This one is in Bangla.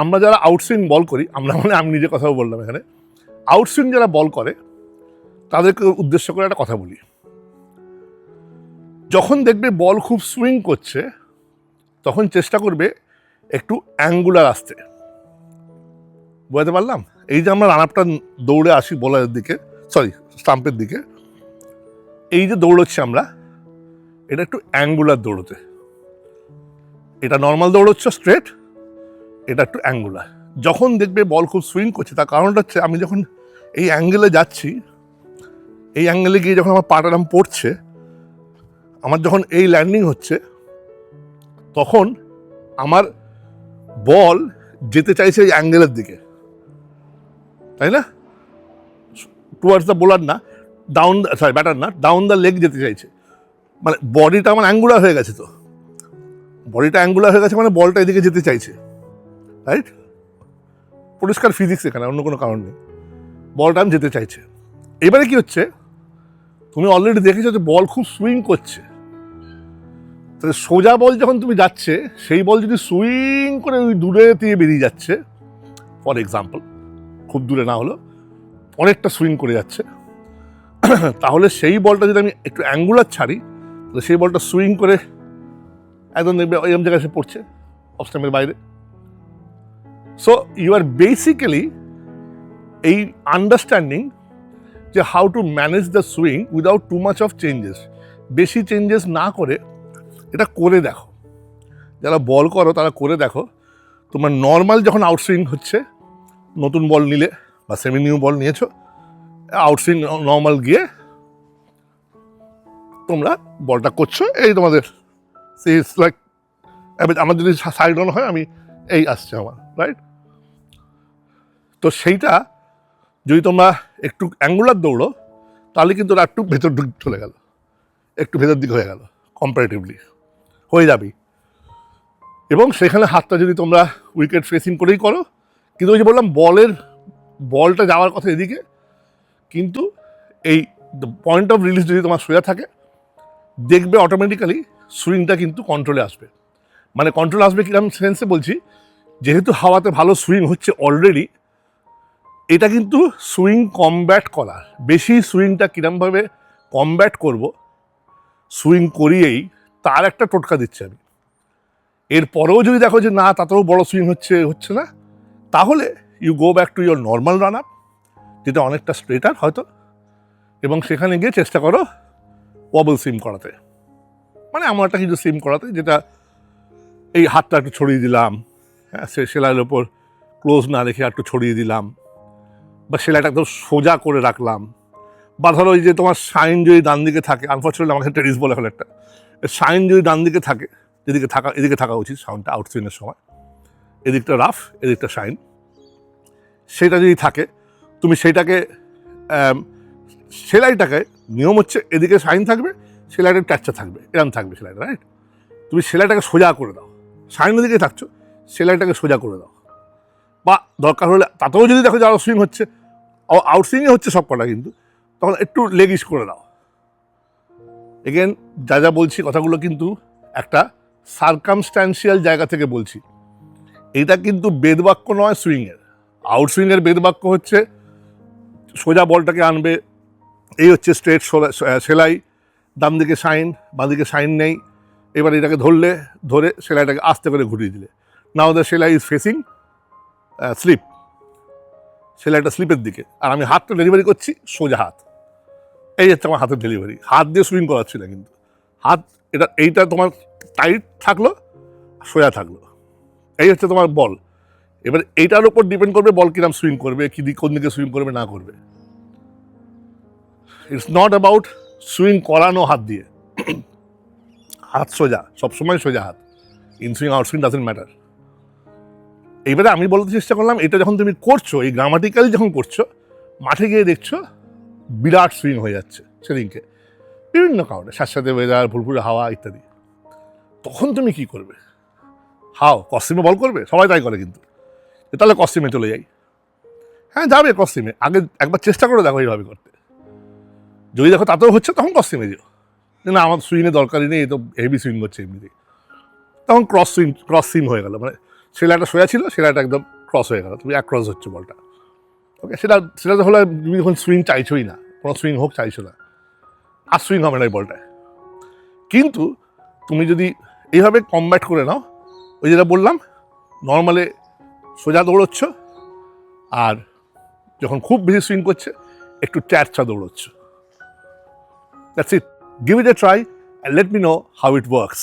আমরা যারা আউটসুইং বল করি, আমরা মানে আমি নিজে কথাও বললাম এখানে, আউটসুইং যারা বল করে তাদেরকে উদ্দেশ্য করে একটা কথা বলি। যখন দেখবে বল খুব সুইং করছে তখন চেষ্টা করবে একটু অ্যাঙ্গুলার আসতে। বুঝতে পারলাম? এই যে আমরা রান আপটা দৌড়ে আসি বলারের দিকে, সরি স্টাম্পের দিকে, এই যে দৌড়চ্ছি আমরা, এটা একটু অ্যাঙ্গুলার দৌড়তে। এটা নর্মাল দৌড়চ্ছ স্ট্রেট, এটা একটু অ্যাঙ্গুলার। যখন দেখবে বল খুব সুইং করছে তার কারণটা হচ্ছে আমি যখন এই অ্যাঙ্গেলে যাচ্ছি, এই অ্যাঙ্গেলে গিয়ে যখন আমার পাটা পড়ছে, আমার যখন এই ল্যান্ডিং হচ্ছে, তখন আমার বল যেতে চাইছে এই অ্যাঙ্গেলের দিকে, তাই না? টুয়ার্ডস দ্য বোলার না, ডাউন, সরি ব্যাটার না, ডাউন দ্য লেগ যেতে চাইছে। মানে বডিটা আমার অ্যাঙ্গুলার হয়ে গেছে, তো বডিটা অ্যাঙ্গুলার হয়ে গেছে মানে বলটা এদিকে যেতে চাইছে, রাইট? পরিষ্কার ফিজিক্স এখানে, অন্য কোনো কারণ নেই। বলটা আমি যেতে চাইছে। এবারে কি হচ্ছে, তুমি অলরেডি দেখেছো যে বল খুব সুইং করছে, তাহলে সোজা বল যখন তুমি যাচ্ছে, সেই বল যদি সুইং করে ওই দূরে দিয়ে বেরিয়ে যাচ্ছে, ফর এক্সাম্পল, খুব দূরে না হলো অনেকটা সুইং করে যাচ্ছে, তাহলে সেই বলটা যদি আমি একটু অ্যাঙ্গুলার ছাড়ি, তাহলে সেই বলটা সুইং করে একদম দেখবে ওই জায়গায় এসে পড়ছে, অফ স্টাম্পের বাইরে। সো ইউ আর বেসিক্যালি এই আন্ডারস্ট্যান্ডিং যে how to manage the swing without too much of changes. বেশি চেঞ্জেস না করে এটা করে দেখো। যারা বল করো তারা করে দেখো, তোমার নর্মাল যখন আউটসুইং হচ্ছে, নতুন বল নিলে বা সেমি নিউ বল নিয়েছো, আউটসুইং নর্মাল গিয়ে তোমরা বলটা করছো, এই তোমাদের লাইক আমার যদি সাইড অন হয়, আমি এই আসছে আমার, রাইট? তো সেইটা যদি তোমরা একটু অ্যাঙ্গুলার দৌড়ো, তাহলে কিন্তু ওরা একটু ভেতর দিক চলে গেল, একটু ভেতর দিক হয়ে গেল, কম্পারেটিভলি হয়ে যাবেই। এবং সেখানে হাতটা যদি তোমরা উইকেট ফেসিং করেই করো, কিন্তু ওই যে বললাম বলটা যাওয়ার কথা এদিকে, কিন্তু এই পয়েন্ট অফ রিলিজ যদি তোমার সোজা থাকে, দেখবে অটোমেটিক্যালি সুইংটা কিন্তু কন্ট্রোলে আসবে। মানে কন্ট্রোল আসবে কিরকম সেন্সে বলছি, যেহেতু হাওয়াতে ভালো সুইং হচ্ছে অলরেডি, এটা কিন্তু সুইং কমব্যাট করার, বেশি সুইংটা কিরমভাবে কমব্যাট করব, সুইং করিয়েই তার একটা টোটকা দিচ্ছে আমি। এরপরেও যদি দেখো যে না, তাতেও বড় সুইং হচ্ছে না, তাহলে you go back to your normal run up, যেটা অনেকটা স্ট্রেটার হয়তো, এবং সেখানে গিয়ে চেষ্টা করো ওয়াবল সিম করাতে। মানে এমন একটা কিছু সিম করাতে যেটা এই হাতটা একটু ছড়িয়ে দিলাম, হ্যাঁ, সে সেলাইয়ের ওপর ক্লোজ না রেখে একটু ছড়িয়ে দিলাম, বা সেলাইটা একদম সোজা করে রাখলাম, বা ধরো ওই যে তোমার সাইন যদি ডান দিকে থাকে, আনফর্চুনেটলি আমাকে টেরিস বলে ফেলে একটা, সাইন যদি ডান দিকে থাকে, এদিকে থাকা উচিত সাউন্ডটা আউটসুইংয়ের সময়, এদিকটা রাফ এদিকটা শাইন, সেটা যদি থাকে, তুমি সেইটাকে সেলাইটাকে, নিয়ম হচ্ছে এদিকে শাইন থাকবে, সেলাইটা ট্যাচা থাকবে, এরম থাকবে সেলাইটা, রাইট? তুমি সেলাইটাকে সোজা করে দাও, শাইনের দিকে থাকছো, সেলাইটাকে সোজা করে দাও, বা দরকার হলে তাতেও যদি দেখো যে আউটসুইং হচ্ছে, আউটসুইংয়ে হচ্ছে সব কটা, কিন্তু তখন একটু লেগিশ করে দাও। এগেন যা বলছি কথাগুলো কিন্তু একটা সার্কামস্ট্যান্সিয়াল জায়গা থেকে বলছি, এটা কিন্তু বেদবাক্য নয় সুইংয়ের। আউটসুইংয়ের বেদবাক্য হচ্ছে সোজা বলটাকে আনবে, এই হচ্ছে স্ট্রেট সেলাই, ডান দিকে শাইন, বাঁ দিকে শাইন নেই, এবার এটাকে ধরে সেলাইটাকে আস্তে করে ঘুরিয়ে দিলে, নাও দ্য সেলাই ইজ ফেসিং স্লিপ, সেলাইটা স্লিপের দিকে, আর আমি হাতটা ডেলিভারি করছি সোজা হাত, এই হচ্ছে আমার হাতের ডেলিভারি। হাত দিয়ে সুইং করাচ্ছি না কিন্তু, হাত এইটা তোমার টাইট থাকলো, সোজা থাকলো, এই হচ্ছে তোমার বল। এবার এইটার উপর ডিপেন্ড করবে বল কিরম সুইং করবে, কোন দিকে সুইং করবে না করবে। ইটস নট অ্যাবাউট সুইং করানো হাত দিয়ে, হাত সোজা, সবসময় সোজা হাত, in swing out swing doesn't matter. এইবারে আমি বলতে চেষ্টা করলাম, এটা যখন তুমি করছো, এই গ্রামাটিক্যালি যখন করছো, মাঠে গিয়ে দেখছো বিরাট সুইং হয়ে যাচ্ছে সেদিনকে, বিভিন্ন কারণে, সাথে ওয়েদার, ভুলভুলে হাওয়া ইত্যাদি, তখন তুমি কি করবে? কস্টিমে বল করবে, সবাই তাই করে, কিন্তু তাহলে কস্টিমে চলে যাই। হ্যাঁ, যাবে কস্টিমে, আগে একবার চেষ্টা করে দেখো এইভাবে করতে, যদি দেখো তাতেও হচ্ছে তখন কস্টিমে যেও, না আমার সুইংয়ের দরকারই নেই, তো হেভি সুইং করছে এমনিতেই, তখন ক্রস সিম হয়ে গেল, মানে সেলাটা সোজা ছিল, সেলাটা একদম ক্রস হয়ে গেল, তুমি এক ক্রস হচ্ছে বলটা। ওকে, সেটা তো হলে তুমি যখন সুইং চাইছোই না, কোনো সুইং হোক চাইছো না, আর সুইং হবে না এই বলটায়। কিন্তু তুমি যদি এইভাবে কমব্যাট করে নাও, ওই যেটা বললাম, নর্মালে সোজা দৌড়চ্ছ, আর যখন খুব বেশি সুইং করছে একটু ট্যাচা দৌড়চ্ছ। That's it, give it a try and let me know how it works.